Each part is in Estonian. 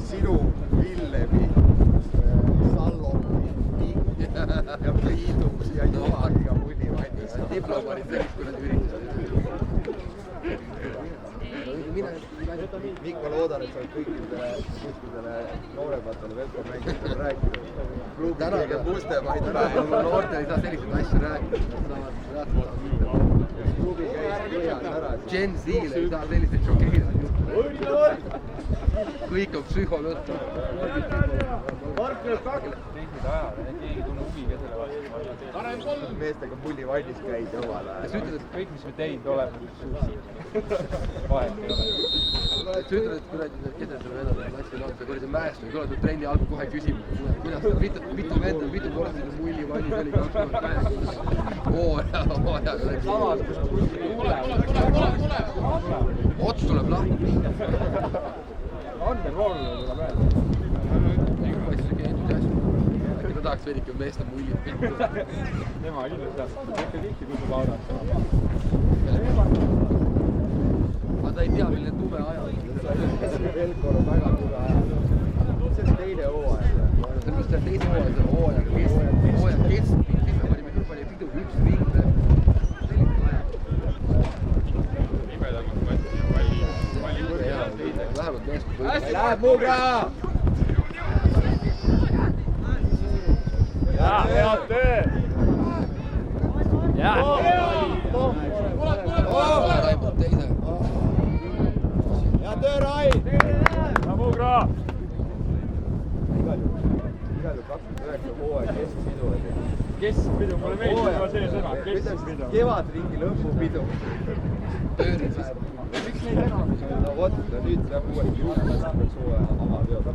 sinu, Villemi, Sallomi ja Priidus ja Johagiga mulli valmis. Diplomaadid sellist kuradi üritused. Mikk, ma loodan, et sa oled kõikidele noorematele Velko-mängijatele rääkinud. Täna käib Mustemaid ära ja noortel ei saa selliseid asju rääkida. Klubi käis põhjal ära. Gen Z-le ei saa selliseid šokeerivaid jutte. Kõik on psühholõhtu. keegi tunne huvi ka selle vastu. Meestega mulli valmis käid omal ajal. Sa ütled, et kõik, mis me teinud oleme, vahet ei ole. Sa ütled, et kuradi keda selle venadele klassi laud, sa kuradi mäest või tuleb trenni algul kohe küsima, kuidas ta mitu venda, mitu korda selle mulli valmis oli 2008. Ots tuleb lahti. Underroll tuleb veel. Ma ei saa entusiasmi. Äkki ma tahaks veidike meeste mulli. Tema kindlasti tahab. Ikka tihti kusub audaks. Aga ta ei tea, milline tume ajal. Velkol on väga tuge ajal. See on teine hooaeg. Sellepärast see teise hooaja keskpidi. Siis me panime nii palju pidu, üks ring. Libedamad võtti ja palli teise. Vähemalt meest. Läheb Mugra! Head töö! Raimond teise. Hea töö, Rai! Mugra! Igal juhul 29 hooaeg keskpidu oli. Keskpidu, mulle meeldib juba see sõna. Keskpidu. Kevadringi lõpupidu. Töörid siis. Miks neid enam? No vot, nüüd saab uuesti juurde hooaja avatööd.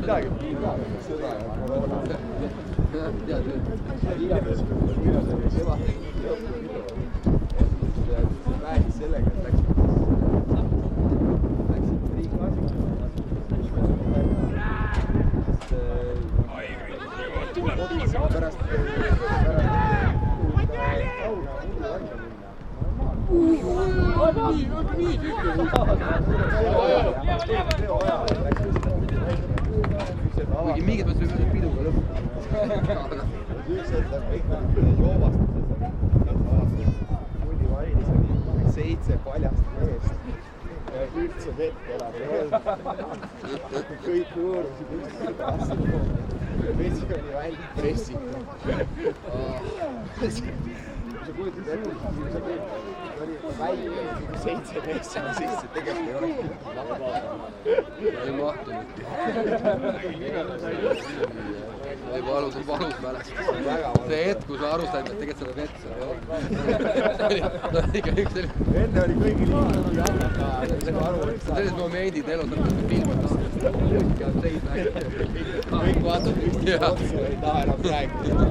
Midagi. Sõda ja koroona. Tead nüüd. Kevadringi lõpupidu. Räägis sellega, et läksid riigiasjaks. Pärast kuigi mingid mõttes võib öelda piduga lõpp. üks hetk kõik joovastused. Mulli valinis oli 7 paljast meest. Üldse vett elab ei olnud. Kõik võõrusid üksteise päässe. Vesi oli välja pressitud. Sa kujutad ette, kui sa teed, oli väike 7 meest sinna sisse, tegelikult ei ole. Ei mahtunudki. Ei valus mälestus. See hetk, kui sa aru said, et tegelikult seda vett seal ei ole. See oli ikka üks selline. Enne oli kõigil liikunud jalga, sellised momendid elus, et filmid kõik vaatavad üksteise otsa, ei taha enam rääkida.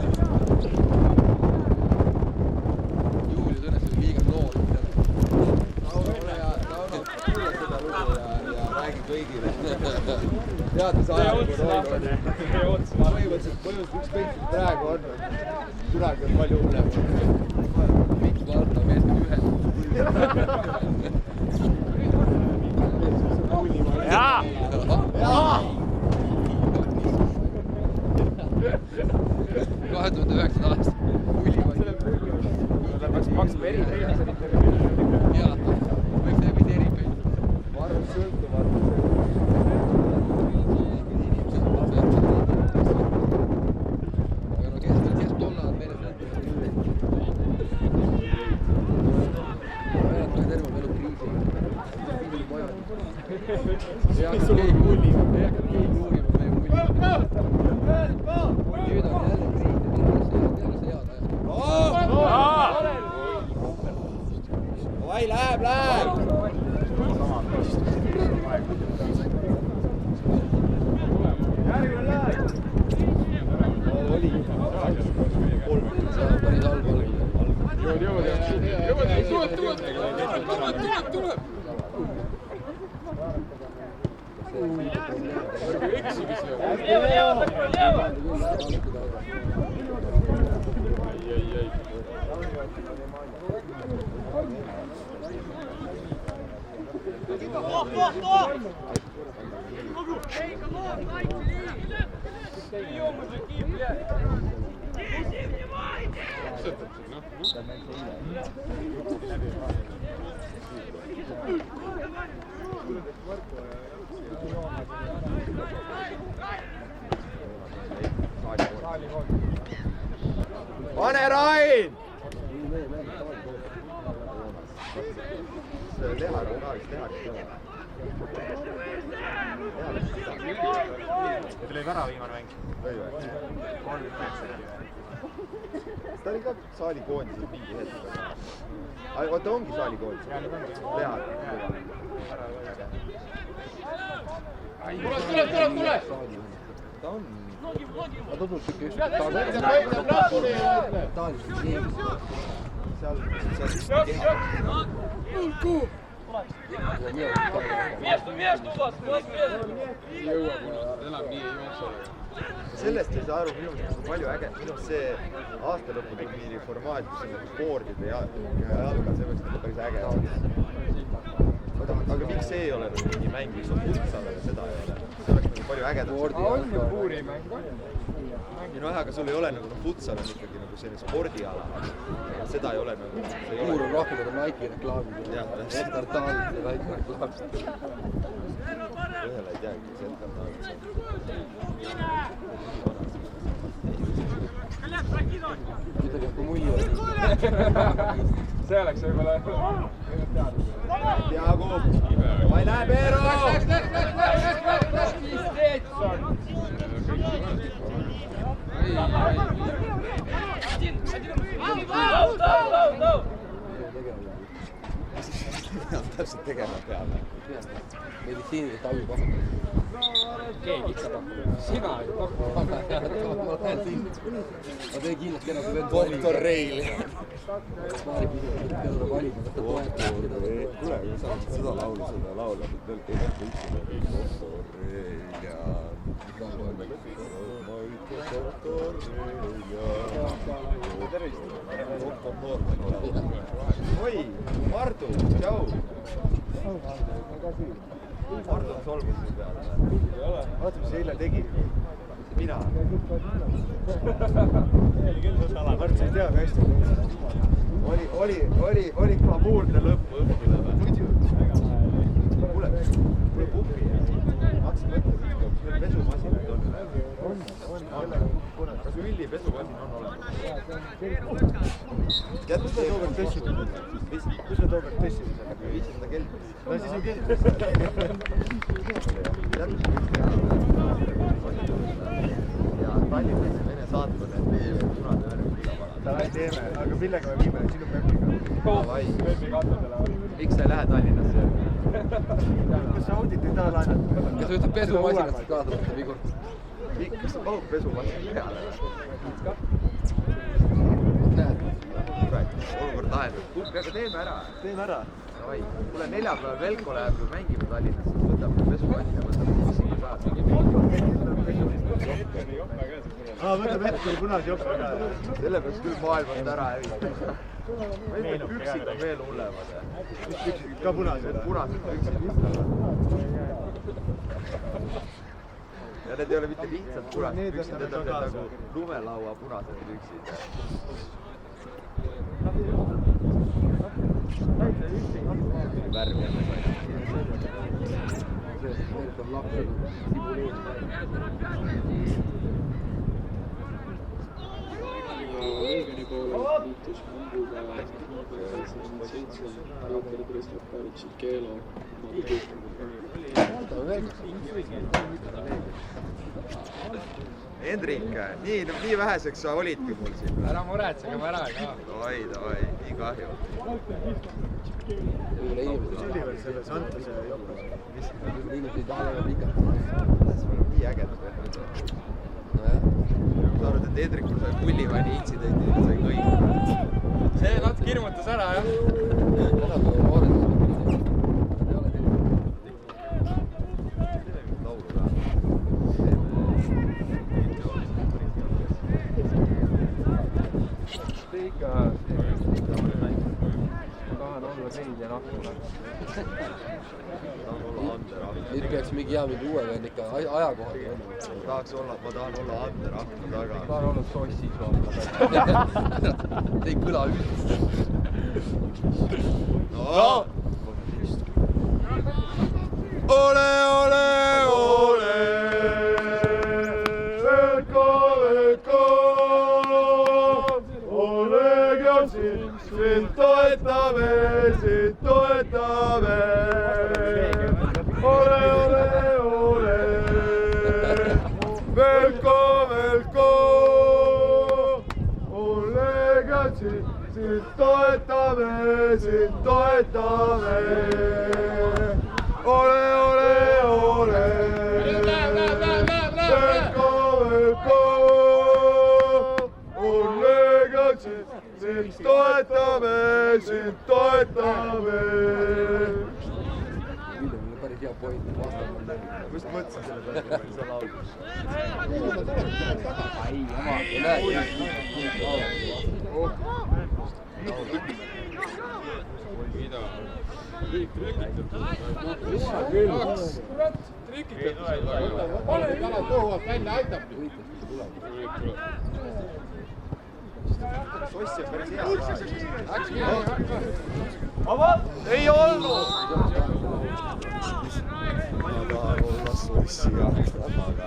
Julius õnneks oli liiga noor. Tauno, kuule seda lugu ja räägi kõigile. Teades ajal, kui roll on. Põhimõtteliselt ükskõik, mis praegu on, kunagi on palju hullem. Miks vaata meest ühed? Jaa! Jaa! 2009 aasta. Ta peaks maksma eripensionit. Jaa, võiks teha mitte eripensionit. Ma arvan, et sõltuvad. Aga no kes tolla on meeles näinud? Vähemalt kui terve elu kriisi. Ei hakka keegi uurima meie mulli. Nüüd on jälle kriis ja jälle see head ajad. Vai, läheb! Oli. See on päris halb olnud. Tuleb! pane Rain! Lehaga on ka vist tehakse. Teil oli värava viimane mäng. Või või? Ta oli ka saalikoondis mingi hetk. Oota, ongi saalikoondis? Lehad. Tule! Ta on... Ta tundub siuke just seal vist keha. Sellest ei saa aru minu meelest palju äge. Minu see aastalõputurniiri formaat, kus on nagu boardide ja jalga, see võiks nagu päris äge olla. Aga miks see ei ole mingi mäng, mis on futsalale, seda ei ole? See oleks nagu palju ägedam. On ju puurimäng. Jah, aga sul ei ole nagu futsal on ikkagi nagu selline spordiala. Seda ei ole nagu... Puur on rohkem nagu Nike reklaamid. Entertaalid ja Nike reklaamid. Ühele ei teagi, mis Entertaalid. Midagi kui mulju on. See oleks võib-olla... Tiago! Ma ei näe Peero! Täpselt tegema peale. Meditsiinilist abi pakkuda. Keegi ikka pakkuda. Sina ei pakkuda. Ma lähen siin. Ma teen kindlasti enam kui Doktor Reil. Paari küsimus, et peale valima. Kuule, kui sa seda laulu veel ei nähta üksime. Doktor Reil ja... Doktor Reil ja... Doktor Noorman. Oi, Mardu, tšau! Mardu on solmus siin peale. Vaata, mis eile tegi. Mina. Mardu, sa ei tea hästi. Oli glamuurne lõpp õhtule. Muidu. Kuule pupi. Hakkasin mõtlema, et pesumasinad on. Kas Ülli pesumasin on olemas? Kus me tookord tõstsime? Kus me tookord tõstsime? Viisin seda kelpis. No siis on kelpis. Ja Tallinnas Vene saatkonna teeme punane värvi külavala. Davai teeme, aga millega me viime? Sinu Peppiga? Peppi katudele. Miks sa ei lähe Tallinnasse? Kas sa audit ei taha laenata? Kas sa ütled pesumasinast kaasa võtta Vigor? Kas sa palud pesumasin peale? Näed? Kurat, olukord lahendab. Aga teeme ära. Teeme ära. Davai, kuule neljapäeval Velko läheb ju mängima Tallinnasse, siis võtab pesumasin ja võtab bussiga kaasa. Võtab ette punase jope ka. Selle peaks küll maailmast ära hävitama. Ma ei tea, püksid on veel hullemad. Mis püksid? Ka punased? Punased püksid. Ja need ei ole mitte lihtsalt punased püksid, need on nagu lumelaua punased püksid. Värv jälle sai. See meeldab lapsel simuleerida. Leegioni poole liitus mänguga number 7 Rakvere Kristof Karitši Keelo. Hendrik, nii väheseks sa olidki mul siin. Ära muretsege, ma ära ei taha. Davai, nii kahju. Võib-olla inimesed oli veel selle Santase jopas? inimesed ei taha väga pikalt. See on nii ägedad veel. Nojah. Sa arvad, et Hendrikul sai pullivanni intsidenti, sai kõik. See natuke hirmutas ära, jah. Täna tuleb noored. Nad ei ole sellised. Laulu ka. Ikka tahan olla neid ja nahku. nüüd peaks mingi hea mingi uue veel ikka ajakohal. ma tahan olla Ander akna taga. Ta on olnud sossis, vaata. Ei kõla üldse. Ole, ole, ole, Velko, Velko, Olega sind toetame, sind toetame. Ole, ole, ole, Velko, Velko, Olega sind toetame, sind toetame. Ole, ole, ole, Velko, Velko, Olega sind toetame, sind toetame. Päris hea point. Kust mõtlesin selle peale, kui sa laulad? Ai, oma. Sossi on päris hea. Ei olnud! Ma tahan olla Sossi jahtamaga.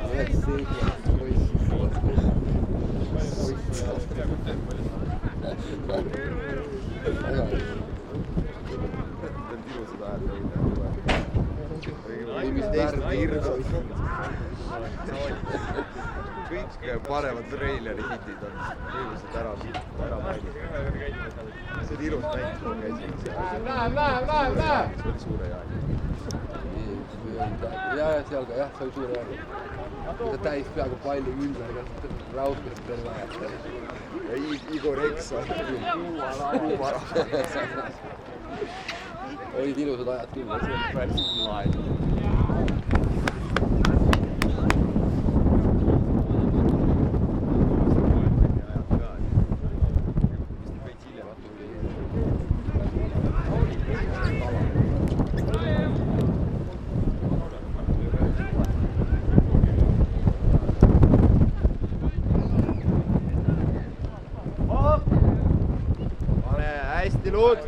Kõik paremad treileri hitid on põhimõtteliselt ära mainitud. See oli ilus mäng, kui käisime seal. Läheb! See oli suure jaani. Seal ka, jah, see oli suure jaani. Ta täis peaaegu palli ümber, raudkest veel vaja. Ja Igor Eksa. Kuumara. Olid ilusad ajad küll. See oli päris laen. Hästi luud!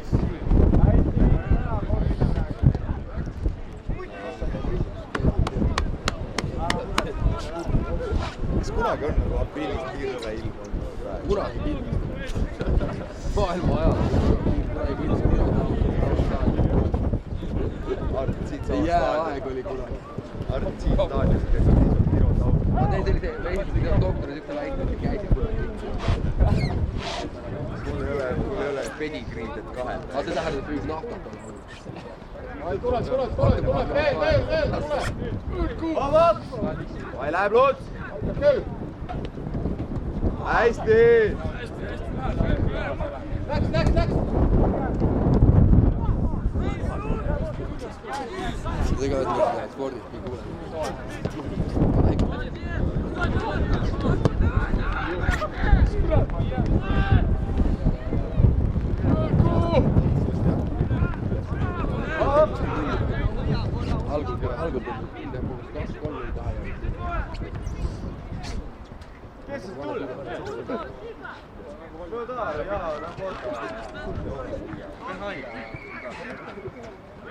Kas kunagi on nagu aprillis hirve ilm olnud praegu? Kunagi pilm. Maailma ajal. See jääaeg oli kunagi. Arvad, siin taadias käisid niisugune pirotaud. Neil sellise veistluse doktori niisugune väike, et käisid kunagi. Mul ei ole pedigriid, et kahel. Aga see tähendab, et võib nahkat olla. Tule, veel! Vabad! Vai läheb luud! Hästi! Läks! Ega et mõtled spordist nii kuule. Algul tõmbab 2-3 või taha ja... Kes siis tuli?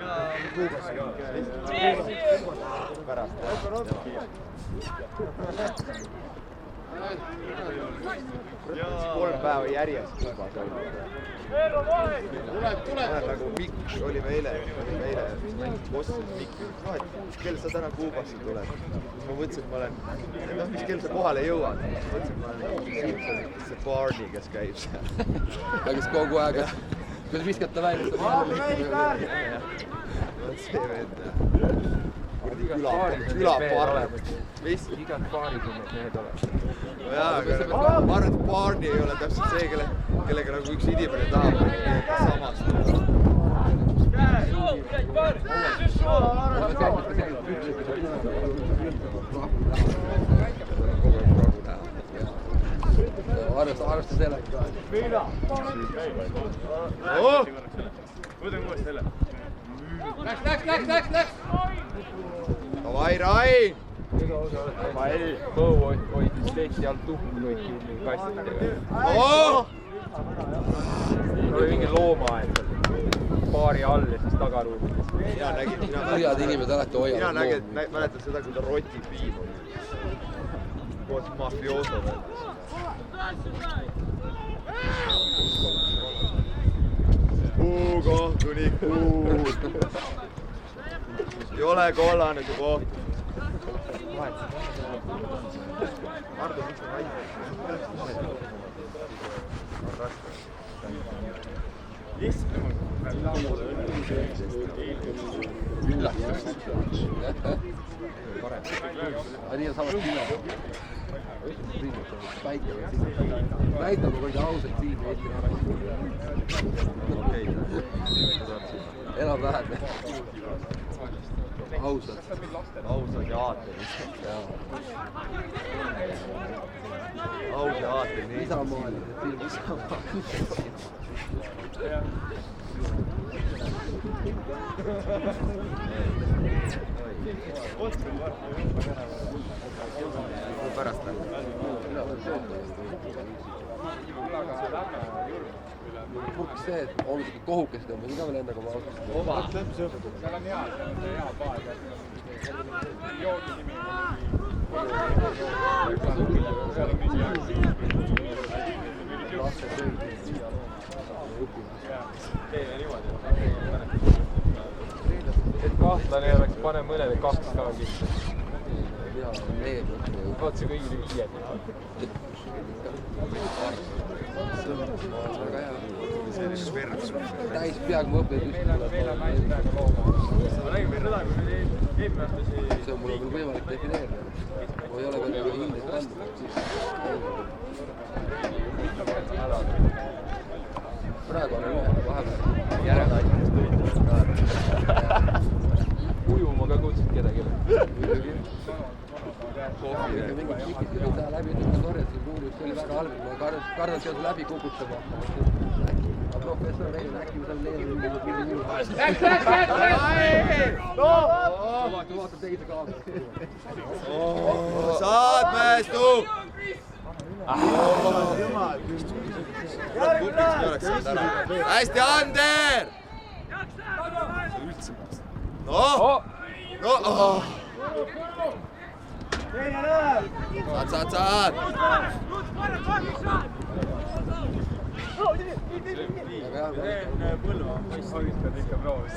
Jaa, pärast. Kolm päeva järjest Kuubas oli. Nagu Mikk olime eile mängis Boston Mikki. Kell sa täna Kuubasse tuled? Ma mõtlesin, et ma olen, mis kell sa kohale jõuad? Ma mõtlesin, et ma olen Simpsonitesse Barney, kes käib seal. Ja kes kogu aeg, kuidas viskata välja? See vend. Külaparlem. Igat paaris on need olemas. No jaa, aga ma arvan, et Barney ei ole täpselt see, kellega nagu üks inimene tahab samast. Arvesta sellega ka. Võtame uuesti selle. Läks! Davai, Rain! ma ei, Põu hoidis leti alt tuhku kõik kinni kastidega. oli mingi loomaaed paari all ja siis tagaruumides. Mina nägin, head inimesed alati hoiavad loomi. Mäletan seda, kui ta rotib viimu. Koos mafioosodega. Kohtunik, ei ole kollane see koht. Mardu, miks on haige? Nii on samast üle. Näitame kui ausalt siin enam vähem. Ausad ja aatelised. Aus ja aatelised. Isamaalised film. Pärast Purks see, et on siuke kohukest tõmbas, ka veel endaga ma ausalt. Seal on hea, see on hea paad. Joogi nimi et kahtlane oleks, pane mõnele kaks ka kinni. Vaat see kõigile viied. Väga hea. Täis peaaegu ma õpin just. Meil on naised praegu looma. Ma nägin meil rõda, kui nüüd eelmine aasta see on mul on võimalik defineerida. Ma ei ole veel väga hindest andnud. Praegu on ühe vahepeal. Järelaitest tõid. ujuma ka kutsid kedagi. Mingid tikid ei saa läbi, ütleme korjad siin kuulus, see oli väga halb. Ma kardan sealt läbi kukutama. Aga professor Veil äkki seal leev. Vaatab teise kaamera. Saad mäestu! Hästi, Ander! No! Saad! Põlva, mis hagistad ikka proovis.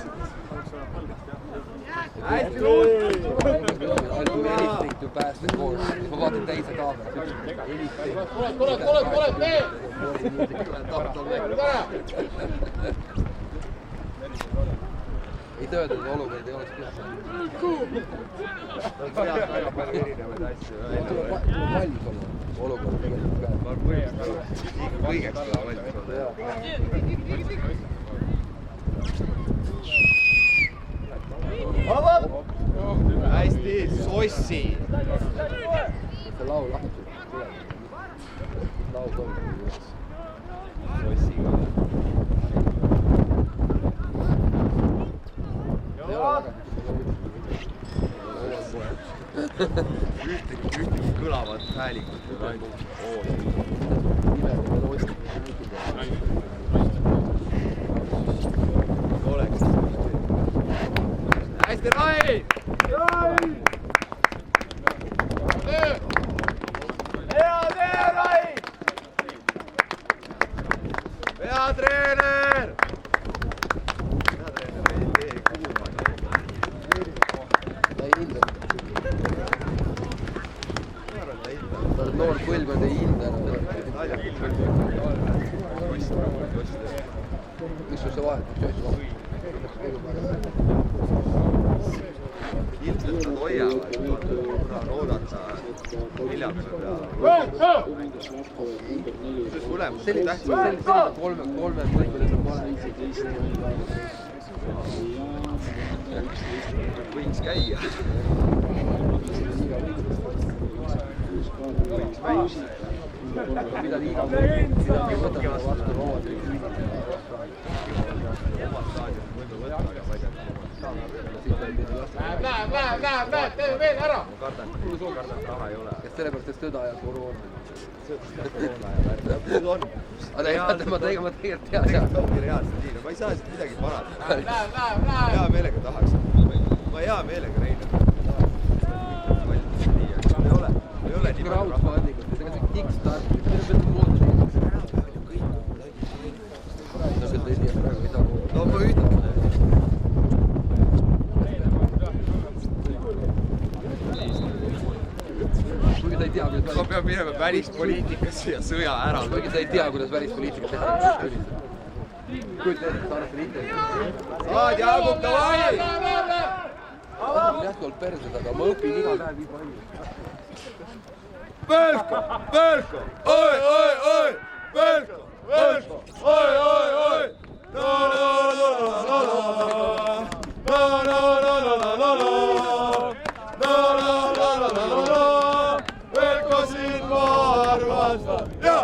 Hästi luud! Anything to pass the course. Ma vaatan teise kaamera. Kuule, tee! Ei töötanud olukord, ei oleks pidanud. Väga palju erinevaid asju. Tuleb valmis olla. Olukord tegelikult ka. Kõigeks tuleb valmis olla. Hästi, sossi! See lau lahti tuleb. Lau toimub. Sossi ka. Ühtegi kõlavat häälingut või ainult oleks. Hästi, Rain! Hea tee, Rain! Hea treener! Noor põlvkond ei hinda enam. Mis sul see vahetab? Ilmselt nad hoiavad, kuna oodata hiljapäeva peale. Tulemus on tähtsam. Kolme põlvkond on vale. Võiks käia. Võiks mängida. Mida liiga võtame vastu omad. Omad staadionid võivad Läheb, teeme veel ära! Ma kardan, raha ei ole. Kes sellepärast, et sõda ja koroona. Aga ma tegelikult tean. Tegelikult ongi reaalselt nii, ma ei saa siit midagi parandada. Hea meelega tahaks. Ma hea meelega reinan. Ei ole nii palju raha. Ega see kickstart, mida peab muuta teiseks? No ma ütlen. Kuigi sa ei tea, kuidas Ma pean minema välispoliitikasse ja sõja ära. Kuigi sa ei tea, kuidas välispoliitikat teha. Kujuta ette, sa arvestad ite. Saad, Jaagup, davai! Jätkuvalt perses, aga ma õpin iga päev nii palju. Velko! Oi! Velko! Oi! No! Velko siin ma armastan! Ja!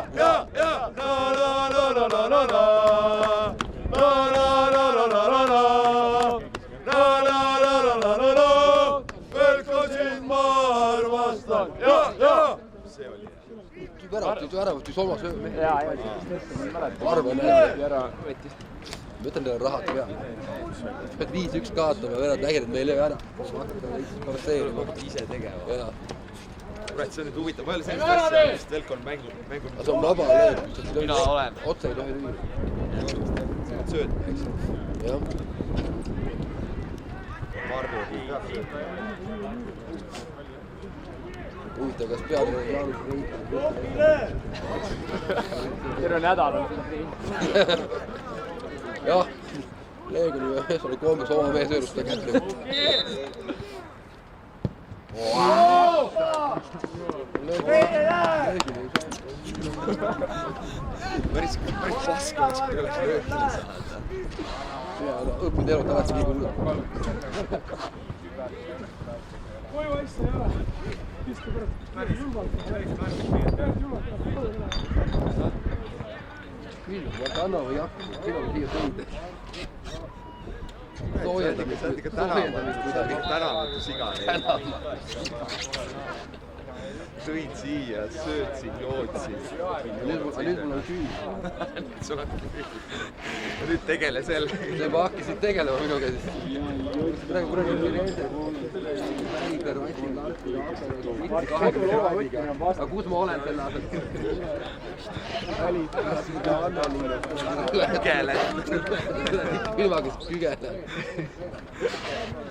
Velko siin ma armastan! Ja! Väravat ju Solmas mehe. Jaa. Arvan, Ära võttis. ma ütlen teile rahad peale. Pead 5-1 kaotama ja verad nägid, et meil ei ära. Karseerima. Ise tegema. Jaa. Kurat, see on nüüd huvitav. Ma ei ole sellist asja, sest Velko on mängu. Aga see on vaba lööd. Mina olen. Otse ei tohi lüüa. Sööd, eks. Jah. Marju. Huvitav, kas peale Jaanus Reit? Terve nädal on. Jah, Leegoni ühes oli kombes oma mees õõrustada kätte. Päris paska oleks, kui oleks löödki saada. Õppinud elud alati nii kui üle. Koju asja ei ole. Kiske kõrv. Küll, vaata anna või jakku, siin on siia tõuda. Soojendamist kuidagi. Tänavatu siga. Sõid siia, sööd siin, jood siin. Nüüd mul on küül. Sul on küül. Nüüd tegele sellega. Sa juba hakkasid tegelema minuga siis. Praegu kuradi Firenze, Väiber, Vassil, Larki, aga kus ma olen selle asjad? Kügele. Ilmagist kügele.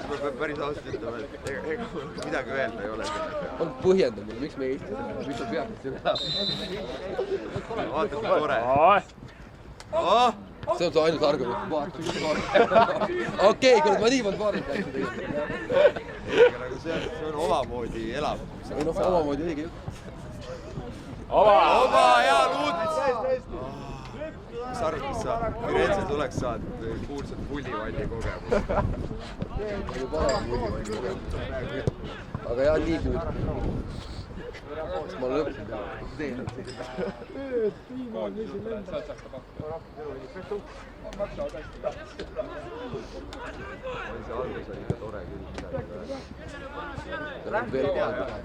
Ma pean päris ausalt ütlema, et ega midagi öelda ei ole selle peale. On põhjenda mulle, miks me Eestis oleme, miks sa peaksid siin elama? Vaata, kui tore. See on su ainus argument, vaata, mis tore. Okei, kuule, ma nii palju paarit läksin tegelikult. See on omamoodi elav. Ei noh, omamoodi õige jutt. Oma hea Luudvits! Mis arvad, kas sa Firenze tuleks saad kuulsat pullivalli kogemust? Palju parem pullivalli kogemust. Aga jah, nii kuud. Kas ma lõpsin peale? See on see. See algus oli ikka tore küll. Seal on veel kohal teha.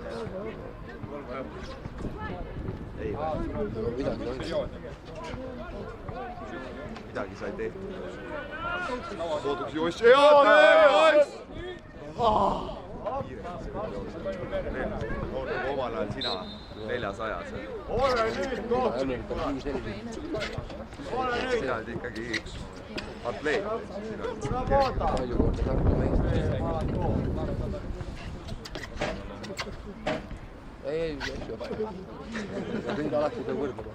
Ei, midagi on. midagi sai tehtud. Sooduks Joss. Hea töö, Joss! Omal ajal sina 400-se. Sina oled ikkagi atleet. Palju korda Tartu meest. Ei, asju vaja. Kõik alati seda võrdlema.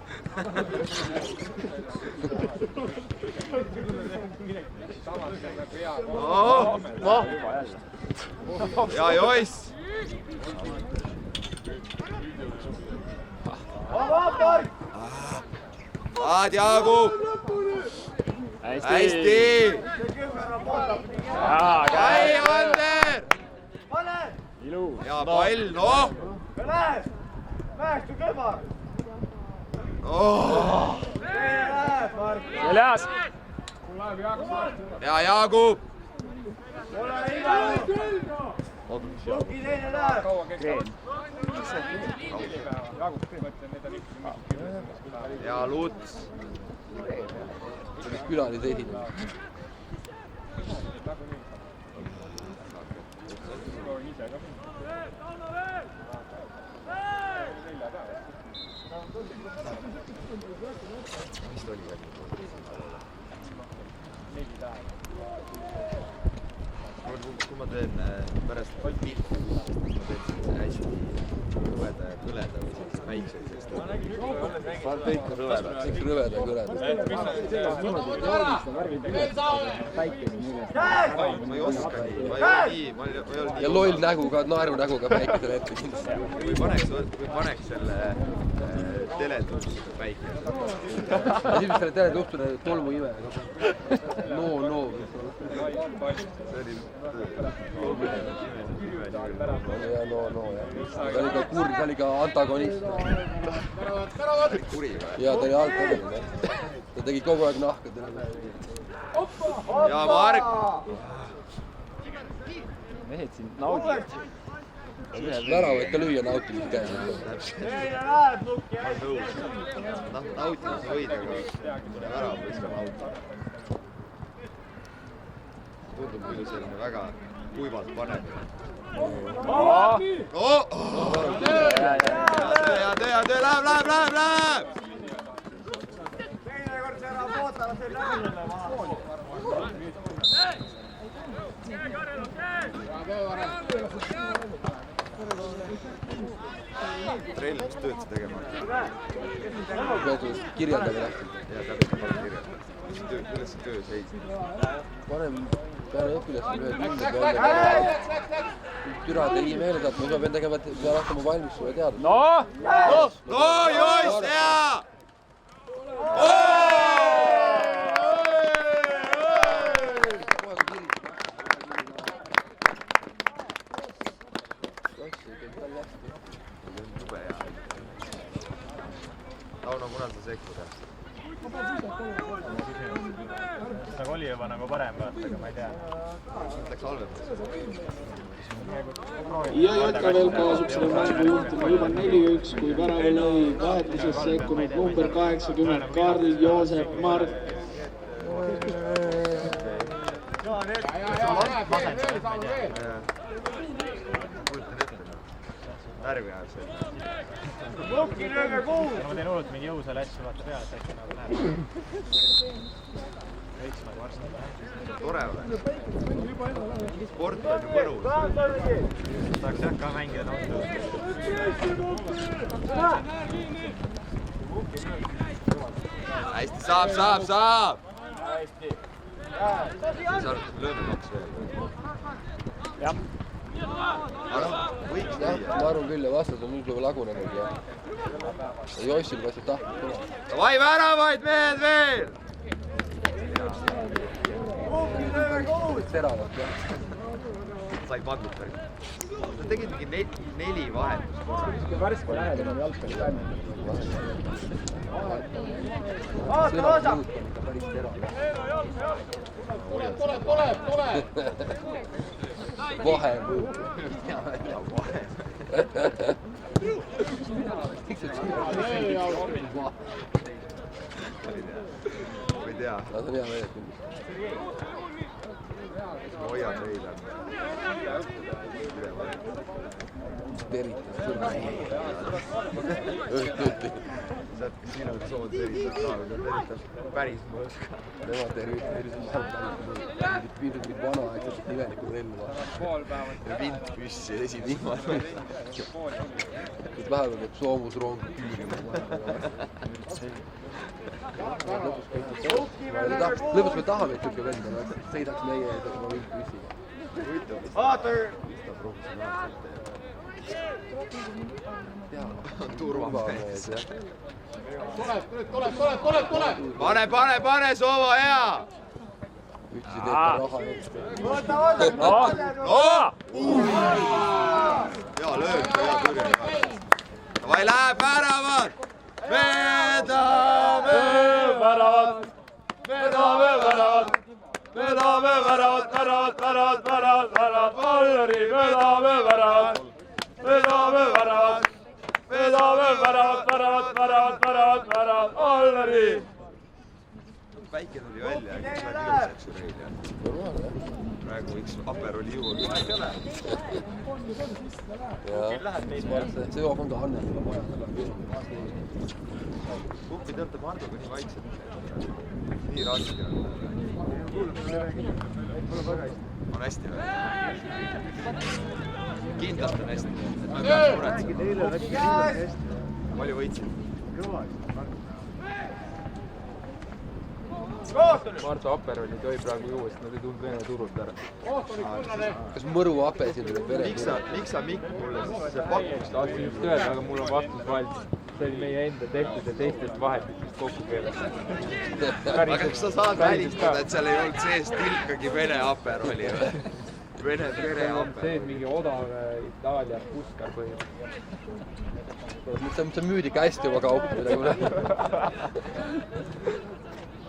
Ja Joss! Saad, Jaagup! Hästi! Kai, Ander! Hea pall, noh! Seljas! Hea Jaagup! ja Luts. See mis külalise esineb. Mis oli veel? Kui ma teen pärast pilti, ma teen hästi rõveda ja kõleda või sellise väikseid, sest kõik rõveda. Kõik rõveda ja kõleda. Ma ei oska nii, ma ei ole nii. Ja loll näguga, naeru näguga päikesele ette kindlasti. Kui paneks selle teletust päikese. Ja siis mis selle teletustune tolmu ime. No. See oli ja no. Ta oli ka kurg, ta oli ka antagonist. kuri või? Ja ta oli antagonist. Ta tegi kogu aeg nahka. Ja Mark! Mehed siin naudivad. Vära võid ka lüüa nautimise käes. Nautimise võid, aga vära võiks ka nautida. Tundub muidu selline väga kuivalt panev. Hea töö, läheb! Teinekord see ära poota, see läbi maha. Trell, mis tööd sa tegema? Pead kirjeldama lähtub. Jaa, täpselt, palun kirjeldama. Kuidas see töö seisib? Panem peale õpilastel ühe tunde peale. Türa tegi meelde, et ma pean tegema, et pean hakkama valmis sulle teada. No, Joist, hea! Tauno, kuna sa sekkud? nagu oli juba nagu parem, aga ma ei tea. Läks halvemaks. ja jätka veel kaasub selle mängu juhtima juba 4-1, kui värava lõi vahetuses sekkunud number 80 Karl Joosep Mark. Närvi ajab see. Ma teen hullult mingi jõusale asju, vaata peale, et äkki nagu läheb. Võiks nagu varsti läheb. Tore oleks. Sport on ju põrus. Saaks jah ka mängida nautida. Hästi, saab! Hästi. Lööme 2 veel. Jah. Võiks Jah, lüüa. ma arvan küll ja vastas on nüüd juba lagunenud ja Joissil paistab tahtnud tule. Davai, väravaid mehed veel! Seravat jah. Sai pandud päris. Nad tegid mingi 4 vahetust korraga. Värske läheb enam jalgpalli fänn. Sõna muud on ikka päris terav. Vahe muud. Ja vahe. Miks sa Või tea. see on hea meeles küll. Ma hoian neile. Teritas sõrme. Sinu sood teritab ka, ta teritab päris mõõska. Tema tervitab mingit vanaaegset nimelikult relva. Ja vint püssi esimviimane. Vahepeal käib soomusrong piirima. Lõpuks me tahame, et siuke vend on, sõidaks meie ees, aga ma vint püssiga. Turvamees. Tuleb! Pane, Soova, hea! Ütlesid, et ta raha ei ole. Hea löök, hea tõrje. Davai, läheb väravad! Vedame väravat! vedame väravat, väravat, väravat, väravat, väravat, Alleri, vedame väravat, vedame väravat, vedame väravat, väravat, väravat, väravat, väravat, Alleri. Päike tuli välja, aga see on ilusaks ju reil. Praegu võiks Aperoli juua küll. See jook on ka Anne juba vaja. Kumpi tõotab Marduga nii vaikselt? Nii raske on. On hästi või? Kindlalt on hästi. Et ma peaks muretsema. Palju võitsid? Mardu Aperoli ei tohi praegu juua, sest nad ei tulnud Vene turult ära. Kas mõru apesid tuleb vere? Miks sa Mikk mulle see pakkus? Tahtsin just öelda, aga mul on vastus valmis. See oli meie enda tehtud ja teistest vahetustest kokku keelest. Aga kas sa saad välistada, et seal ei olnud sees tilkagi Vene Aperoli või? Vene pere Aperoli. See on mingi odav Itaalia puskar põhimõtteliselt. See müüdi ka hästi oma kaupa midagi.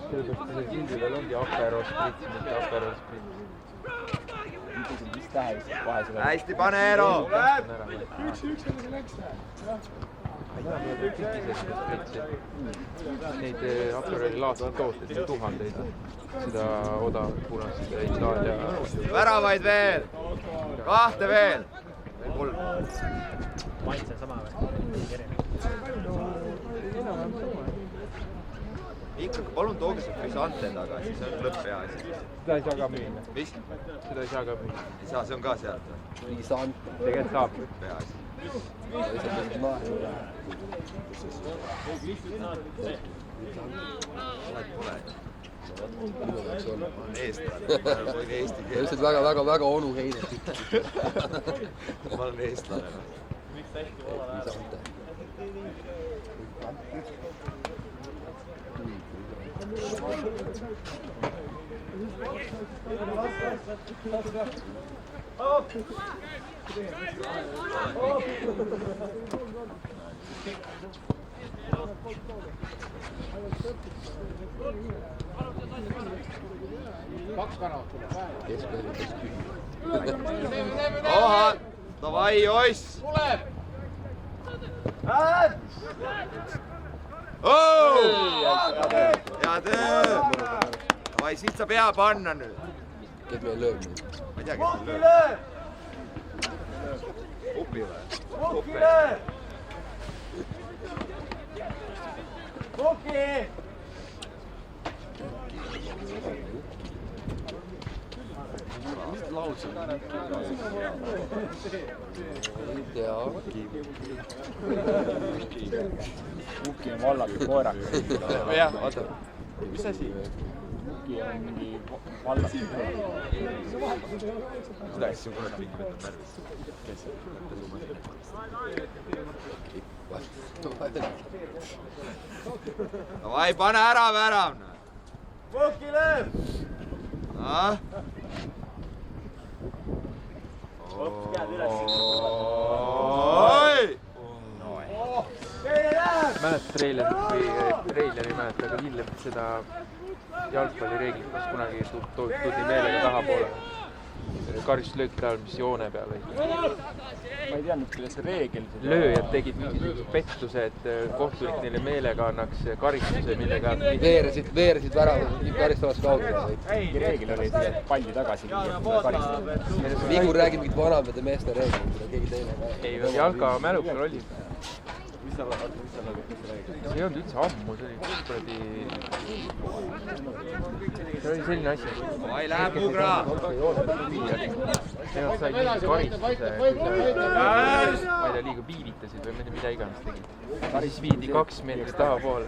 Sellepärast see sildi veel ongi Apero sprits, mitte Apero sprits. Mis tähe vist vahe selle? Hästi, pane Eero! Üks oli see läks. Ma täna meil on kõiki sellist spritsi. Neid Aperoli laadseid tooteid on tuhandeid. Seda odavat punast Itaalia. Väravaid veel! Kahte veel! Veel 3. Maitse sama või? Ikkagi palun tooge see Frisante tagasi, see on lõpp hea asi. Seda ei saa ka müüa. Mis? Seda ei saa ka müüa. Ei saa, see on ka sealt. Frisante. Tegelikult saab. Lõpp hea asi. Ma olen eestlane, ma olen eesti Ta keel. ütles väga onu heine. Ma olen eestlane. Frisante. Oha! Davai, oiss! Hea töö! Davai, siit saab hea panna nüüd. Kes meil lööb nüüd? Ma ei tea, kes meil lööb. Upi või? Upi! Kuki! Kuki on vallatud koeraga. Jah, oota. Mis asi? Kuki on mingi vallatud. Seda asja kurat mingi võtab närvis. Davai, pane ära värav! Kuki lööb! Käed üles. Oi! Mäletad treileri ei mäleta, aga hiljem seda jalgpallireeglit, kus kunagi tuldi meelega tahapoole. Karistuslöökide ajal, mis joone peal oli. Ma ei teadnud, kuidas see reegel... Lööjad tegid mingi pettuse, et kohtunik neile meelega annaks karistuse, millega... Veeresid väravad karistavast kaudu. Reegel oli see, et palli tagasi viia karistada. Vigur räägib mingit vanamate meeste reeglit, mida keegi teine. Ei, Jalka mälukal oli. See ei olnud üldse ammu, see oli kuradi... See oli selline asi. Vai läheb Ugra! Nemad said mingi karistuse, kui ma ei tea, liiga viivitasid või mida iganes tegid. Siis viidi 2 meetrit taha poole.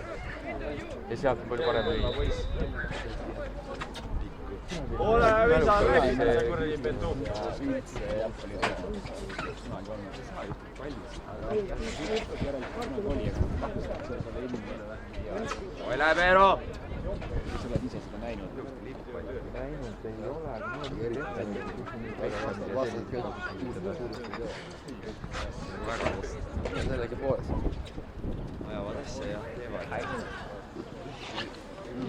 Ja sealt on palju parem lüüa. Ole Visa, välistada kuradi Bentu. Vai läheb Eero! Sa oled ise seda näinud? Näinud ei ole, aga mul on Väga osta. Sellegi poolest. Ajavad asja ja teevad.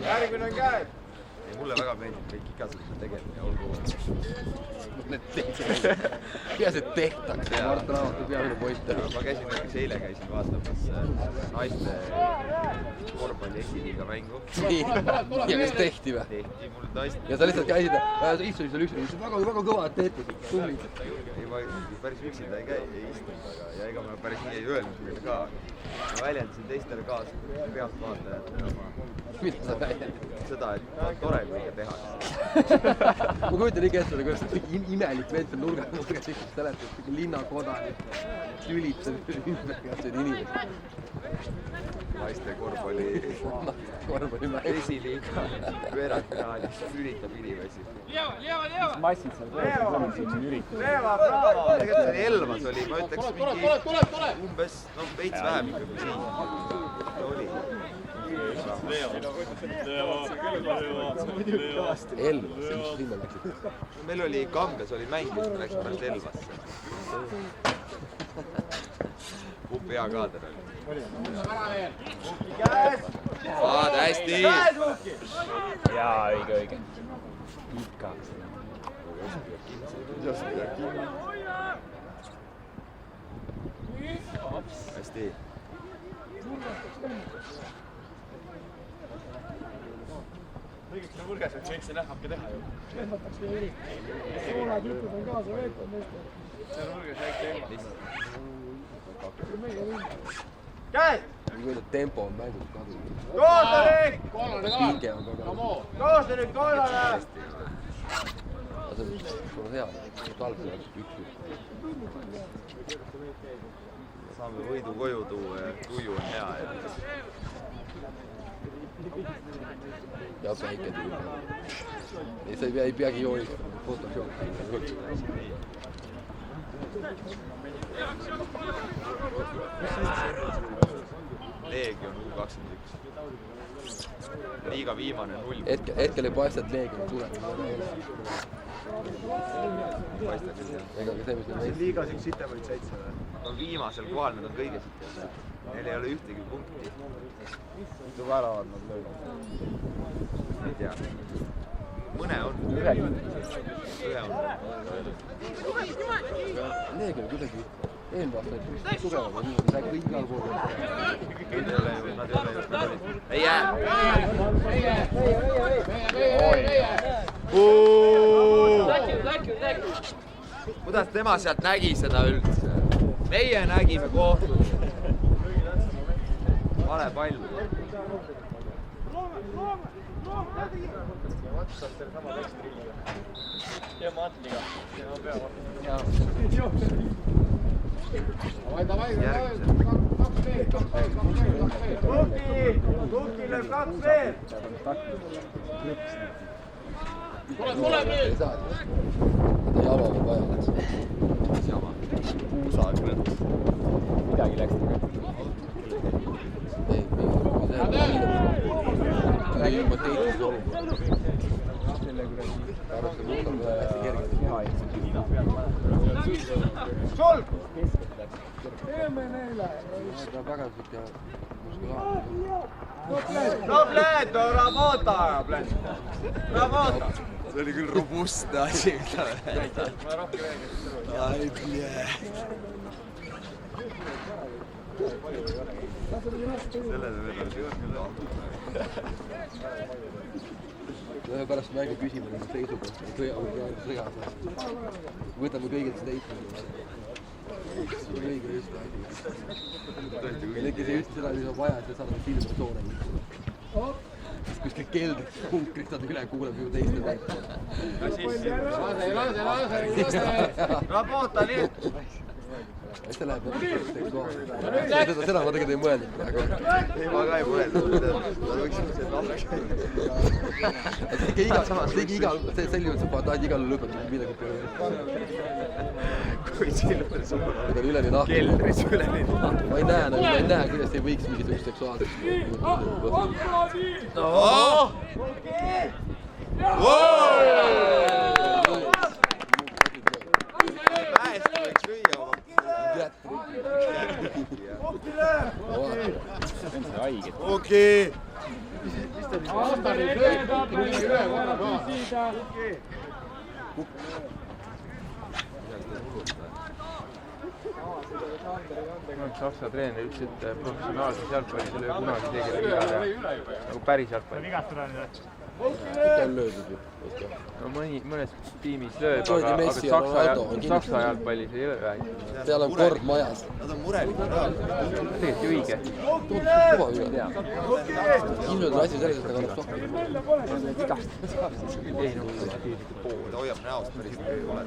Järgmine on käed. mulle väga meeldib kõik igasugused tegemine, olgu peas, et tehtakse ja Mart Raamatu peamine point. Ma käisin näiteks eile vaatamas naiste korvpalli esiliiga mängu. Nii, ja kas tehti või? Tehti, mul naist... Ja sa lihtsalt käisid, istusid seal üksinda, väga kõva, et teete, tubli. Ei, ma päris üksinda ei käi, ei istunud, aga ja ega ma päris nii ei öelnud neile ka. Ma väljendasin teistele kaasa, pealt vaatajatele oma... Mida sa väljendid? Seda, et tore kõige tehakse. Ma kujutan nii kestada, kuidas imelik vend seal nurga sikkust teletab, linnakodanik, lülitab ümberkätseid inimesi. Naiste korvpalli esiliiga veerandfinaalis lülitab inimesi. Mis massid seal toimusid, see on üritus? Tegelikult Elvas oli, ma ütleks mingi umbes, veits vähem ikka kui siin. Oli. Elvas, mis linna läksid? Meil oli Kambjas oli mäng, mis me läksime pärast Elvasse. Hea kaader oli. Vaada hästi! Jaa, õige. Ikka. Hästi. Õigeks on võrges, et kõik see nähabki teha ju. Lehvatakse ju ürit. Soolad jutud on kaasa veetud meestel. See on võrges väike teema. Käed! Kui tempo on mängus kadunud. Koostanik! Pinge on kadunud. Koostanik, koolane! Aga see on hea. Talvel on üks. Saame võidu koju tuua ja tuju on hea. Ja päike tuli. Sa ei peagi joonistama. Photoshop. Leegion U21. Liiga viimane 0. Hetkel ei paista, et Leegion tuleb. Paista küll jah. Ega ka see, mis on Liigas üks sitemaid 7 või? Nad on viimasel kohal, nad on kõige siit. Neil ei ole ühtegi punkti. Mitu väravad nad löövad? Ei tea. Mõne on. Ühe on. Leegion kuidagi eelmine aasta tugevam on nii, et see kõik igal pool. Nad ei ole ju. Ei jää! Kuidas tema sealt nägi seda üldse? Meie nägime kohtunud. Vale pall. Vatsad selle sama tekstiriiliga. Ja Matliga. See on peava. Tukki lööb 2 veel! Tule nüüd! Nad ei ava või vaja. Mis jama? Puusa kõrvus. Midagi läks ka. Ei, see on hüpoteetilise olukord. Selle kuradi Arvestab võtab hästi kergelt. Sulg! keskelt läks. Teeme neile! Ta on väga siuke muskulaarne. No pleeto, Ramota! Ramota! See oli küll robustne asi, mida me näitan. Ma rohkem veegas. Ai, plee. Sellele veel on küll. Pärast mängu küsime nende seisukohta, sõjas. Võtame kõigilt seda eitmine. Kõige just asi. Need, kes ei ütle seda, mis on vaja, et saada filmitoone. Kuskil keldris punkristad üle, kuuleb ju teiste mängu. Rabota nii! See läheb seksuaalselt. Seda ma tegelikult ei mõelnud praegu. Ei, ma ka ei mõelnud. Ma võiksin see laheks. Tegi igal, sel juhul sa tahad igal lõpetada midagi peale. Kui siin on suur keldris üleni nahk. Ma ei näe, kuidas ei võiks mingisugust seksuaalset. Vähest võiks lüüa oma. See on see haige. Okei. Aastani lööb! Saksa treener ütles, et professionaalses jalgpallis ei löö kunagi see, kelle viga teha. Nagu päris jalgpalli. Ikka on löödud ju. No mõnes tiimis lööb, aga Saksa jalgpallis ei löö. Seal on kord majas. Nad on murelikud. Tegelikult ju õige. Kuva üle. Ilmselt on asi selles, et ta kannab sohku. Ei, no, Ta hoiab näost päris palju üle.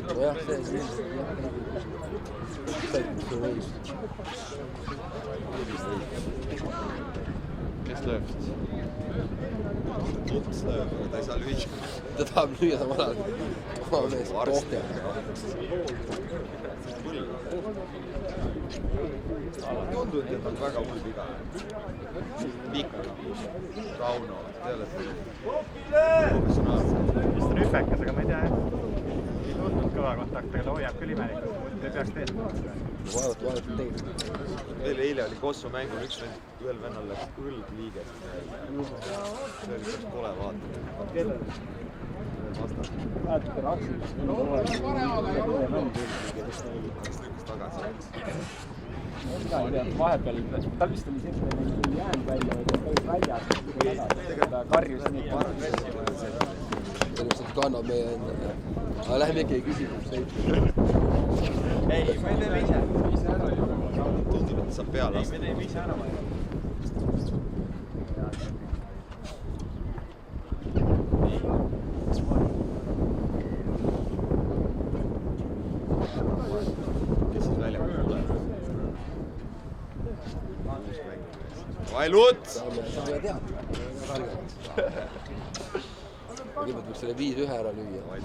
Nojah, see Kes lööb siis? Tuts lööb, aga ta ei saa lüüa. ta tahab lüüa ta oma mees tohtja. Tundub, et on väga hull viga. Mikk, Rauno, te olete professionaalsed. vist rüpekas, aga ma ei tea jah. Ei tundnud kõva kontakt, aga ta hoiab küll imelikult. Te peaks teema. Vaadata teid. Veel eile oli Kossu mängul ühel vennal läks õlgliigest. See oli päris kole vaadata. Kellel? Vastas. Tagasi. Vahepeal, tal vist oli see, et ta ei jäänud välja, vaid ta oli väljas. Ta karjus nii. Sellest kannab meie enda. Aga lähme ikkagi küsimusse. ei, me teeme ise. Tundub, et saab peale lasta. Me teeme ise ära. Kes siis välja tuleb? Vai Luts! Saame teada. Kõigepealt võiks selle 5-1 ära lüüa. Vaid.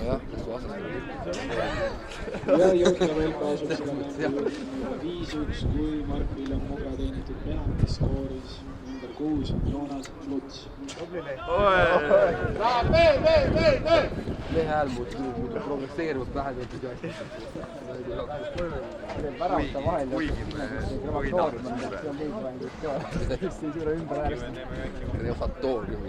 Nojah, kes vastas. ja Jõhka veel kaasub selle mängu 5-1, kui Mark-Viljan Muga teenitud penalti skooris number 6 Joonas Luts. Mehe hääl muutub progresseerivalt vähem entusiastlikult. Väravate vahel. Kuigi me võidame suure. Just ei suure ümber äärstada. Refatoorium.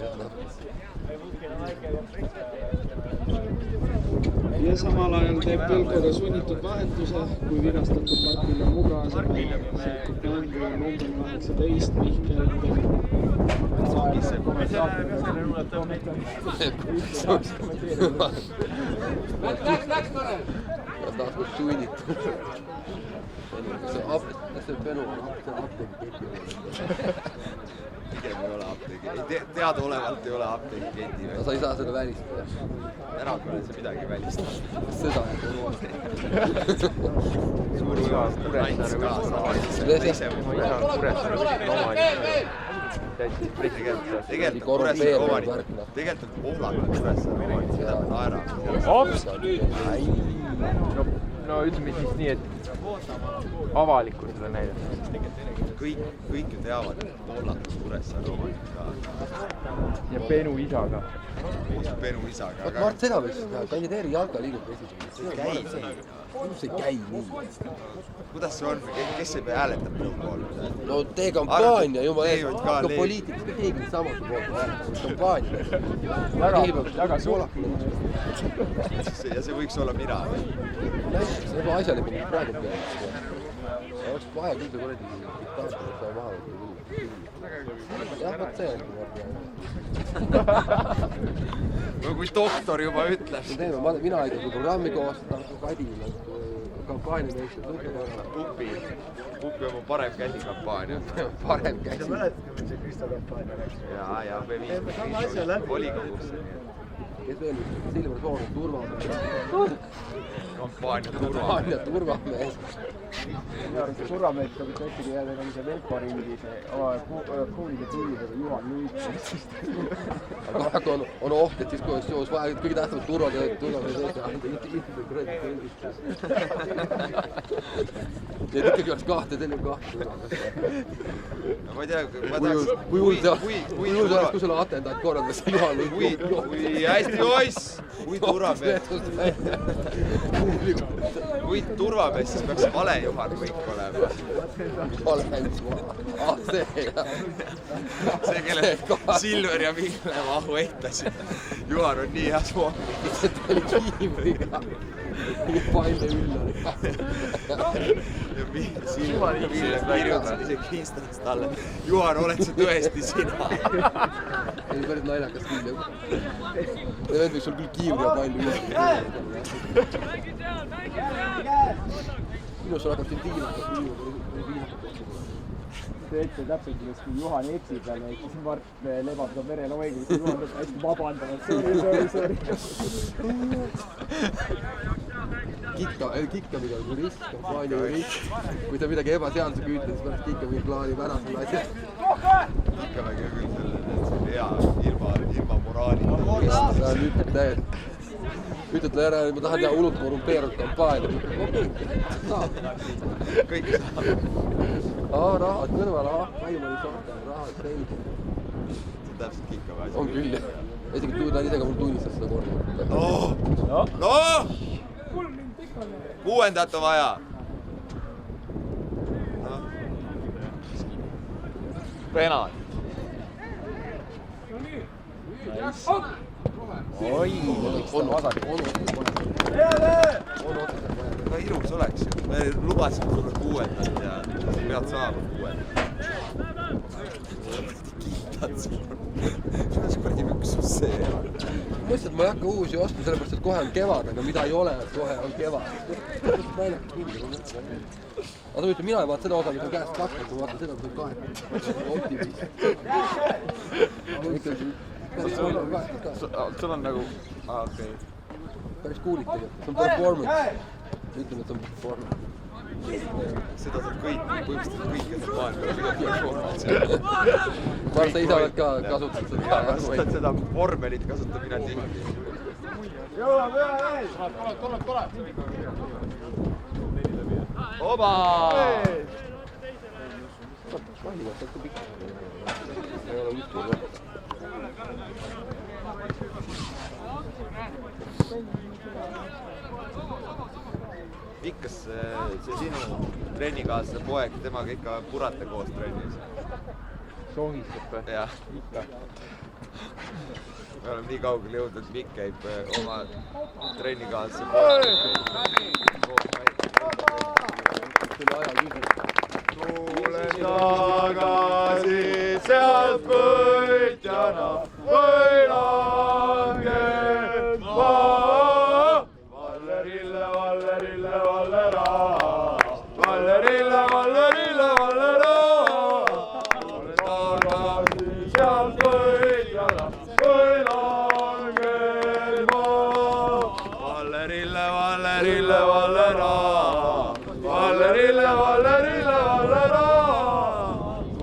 Ja samal ajal teeb Pelkoda sunnitud vahetuse, kui vigastatud Mark-Viljan Muga asemel sekkub mängu number 18 Mihkel Mudel. Läks! Taas kui sunnitud. See on Penu, see on apteegiketi. Pigem ei ole apteegi. Teadaolevalt ei ole apteegiketi. Sa ei saa seda välistada. Ära pole see midagi välistada. Sõda. Suur Kuressaare kaasa. Tegelikult on poolaka Kuressaare omanik, seda ma naeran. No ütleme siis nii, et avalikkusele näidata. Kõik ju teavad, et poolaka Kuressaare omanik ka. Ja Penu isa ka. Penu isaga. Mart, seda võiks kandideeri jalkaliidu presidendis. See käi nii. See käi nii. Kuidas see on? Kes ei pea hääletab minu poole? No tee kampaania, jumala ees. Ka poliitikas me keegi samas poolt hääletame. Kampaania. Väga suur. Ja see võiks olla mina. See on asjalik, mis praegu peab. Oleks vahe küll see kuradi diktaator, et saa maha võtta. Jah, võt see on. No kui doktor juba ütleb. Mina ei tea programmi koostada, Kadi kampaania meist. Uppi on mu parem käsi kampaania. Parem käsi. Sa mäletad, kui see Kristo kampaania läks? Ja me viisime volikogusse. Kes veel üks? Silver Soon, turvamees. Kampaania turvamees. Minu arust turvamees peab ikkagi jääda nagu see Velko ringi, see oma kuulide pillidega Juhan Luik. Aga praegu on oht, et siis kui oleks vaja kõige tähtsamad turvamees eest ja mitte kuradi kõigist. Need ikkagi oleks kahte turvameest. Ma ei tea, kui hull see oleks, kui sulle atendaat korraldas Juhan Luik. Kui hästi poiss, kui turvamees, siis peaks vale Juhan Luik olema. See, kelle Silver ja Ville mahu ehtasid. Juhan on nii hea soov. see oli kiivriga. Nii palju üllariga. Ja Silver ja Ville kirjutasid isegi Instast talle. Juhan, oled see tõesti sina? Ei, päris naljakas küll. Need võiks sul küll kiivriga palju üllariga. Minus hakkab siin viinakas. See ette täpselt, kui Juhan eksib ja siis Mart lebab ta verelooegi, siis Juhan peab hästi vabandama. Sorry. Kikkamiga on jurist, kampaania jurist. Kui ta midagi ebaseadusega ütleb, siis pärast Kikkamiga plaanib ära selle asja. Kikkamiga küll selle hea ilma moraali. Ta ütleb täielikult. Ütled talle ära, et ma tahan teha hullult korrumpeerunud kampaania. Kõik saab. Rahad kõrval, Kaimani saate, rahad selge. See on täpselt Kikkami asi. On küll, jah. Isegi ta ise ka mul tunnistas seda korda. No! 6. on vaja. Penal. Oi, on vasak. Väga ilus oleks ju. Me lubasime sulle 6. ja pead saama 6. Kiitad sul. Kuidas kuradi müksus see on? Mõtlesin, et ma ei hakka uusi ostma, sellepärast et kohe on kevad, aga mida ei ole, kohe on kevad. Aga ta ütleb, mina ei vaata seda osa, mis on käest kakselt, ma vaatan seda, mis on kahet. Optimist. Sul on nagu... okei. Päris kuulik tegelikult, see on performance. Ütleme, et see on performance. Seda saab kõik, põhimõtteliselt kõike saab maailma performance. Ma arvan, sa ise oled ka kasutanud seda. Seda vormelit kasutab mina tihti. Oba! Ei ole ühtegi kohta. Ikkas see sinu trennikaaslase poeg, temaga ikka purate koos trennis. Sohistab või? Jah. Ikka. Me oleme nii kaugele jõudnud, et Mikk käib oma trennikaaslase poeg. Tulen tagasi sealt võitjana või langed maa. Vallerille, Vallerille, Vallera. Vallerille, Vallerille, Vallera. Tulen tagasi sealt võitjana või langed maa. Vallerille, Vallerille, Vallera. Vallerille, Vallerille, Vallera.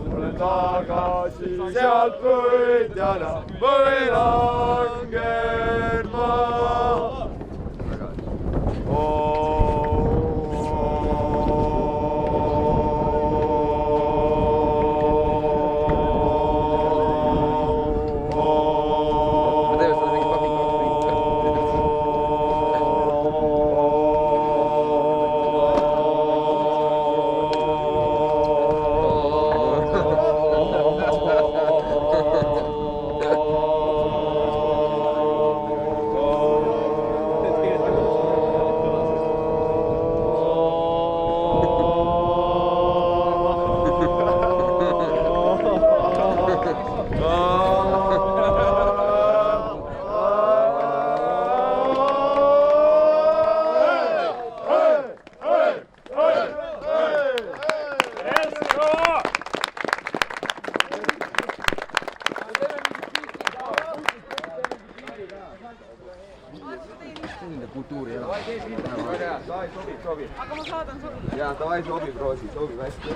Tulen tagasi sealt võitjana või langen maa. kultuuri elab. davai, sobib. Aga ma saadan sulle. Jaa, davai, sobib, Roosi, sobib hästi.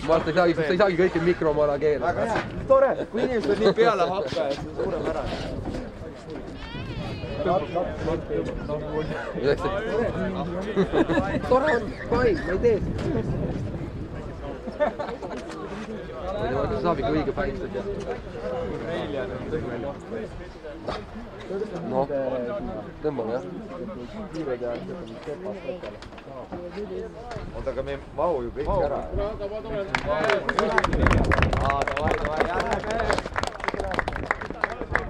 Ma arvan, et sa ei saagi kõike mikromanageerida. Väga hea, tore, kui inimesed on nii peale hakka, et see on suurepärane. Tore on, fine, ma ei tee seda. Ma ei tea, kas saab ikka õige päitsed. Noh, tõmbame jah. Oota, aga me ei mahu ju kõik ära. Davai,